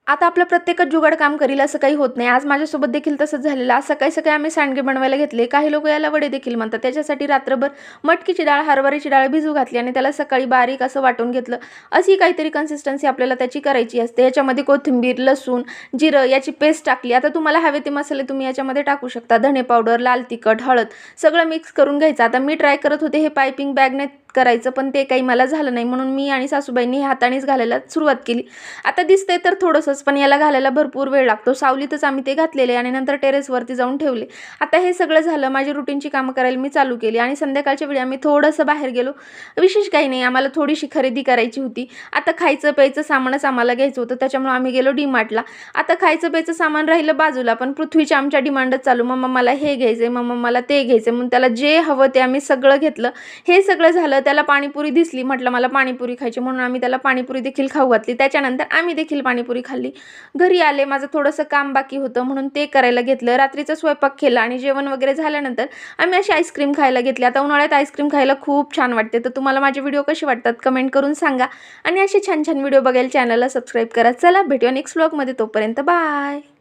आता आपलं प्रत्येकच जुगाड काम करील असं काही होत नाही. आज माझ्यासोबत देखील तसंच झालेलं. आज सकाळी-सकाळी आम्ही सांडगे बनवायला घेतले. काही लोकं याला वडे देखील म्हणतात. त्याच्यासाठी रात्रभर मटकीची डाळ, हरभऱ्याची डाळ भिजू घातली आणि त्याला सकाळी बारीक असं वाटून घेतलं. अशी काहीतरी कन्सिस्टन्सी आपल्याला त्याची करायची असते. याच्यामध्ये कोथिंबीर, लसूण, जिरं याची पेस्ट टाकली. आता तुम्हाला हवे ते मसाले तुम्ही याच्यामध्ये टाकू शकता. धणे पावडर, लाल तिखट, हळद सगळं मिक्स करून घ्यायचं. आता मी ट्राय करत होते हे पायपिंग बॅगने करायचं, पण ते काही मला झालं नाही. म्हणून मी आणि सासूबाईंनी हे हातानेच घालायला सुरुवात केली. आता दिसतंय तर थोडंसंच, पण याला घालायला भरपूर वेळ लागतो. सावलीतच आम्ही ते घातलेले आणि नंतर टेरेसवरती जाऊन ठेवले. आता हे सगळं झालं. माझी रुटीनची कामं करायला मी चालू केली आणि संध्याकाळच्या वेळी आम्ही थोडंसं बाहेर गेलो. विशेष काही नाही, आम्हाला थोडीशी खरेदी करायची होती. आता खायचं प्यायचं सामानच आम्हाला घ्यायचं होतं, त्याच्यामुळे आम्ही गेलो डी-मार्टला. आता खायचं प्यायचं सामान राहिलं बाजूला, पण पृथ्वीच्या आमच्या डिमांडच चालू. मम्मा मला हे घ्यायचंय, मम्मा मला ते घ्यायचंय. म्हणून त्याला जे हवं ते आम्ही सगळं घेतलं. हे सगळं झालं. त्याला पाणीपुरी दिसली, म्हटलं मला पाणीपुरी खायची, म्हणून आम्ही त्याला पाणीपुरी देखील खाऊ घातली. त्याच्यानंतर आम्ही देखील पाणीपुरी खाल्ली. घरी आले, माझं थोडंसं काम बाकी होतं म्हणून ते करायला घेतलं. रात्रीचा स्वयंपाक केला आणि जेवण वगैरे झाल्यानंतर आम्ही अशी आईस्क्रीम खायला घेतली. आता उन्हाळ्यात आईस्क्रीम खायला खूप छान वाटते. तर तुम्हाला माझे व्हिडिओ कसे वाटतात कमेंट करून सांगा आणि असे छान छान व्हिडिओ बघायला चॅनलला सबस्क्राईब करा. चला भेटूया नेक्स्ट व्लॉगमध्ये. तोपर्यंत बाय.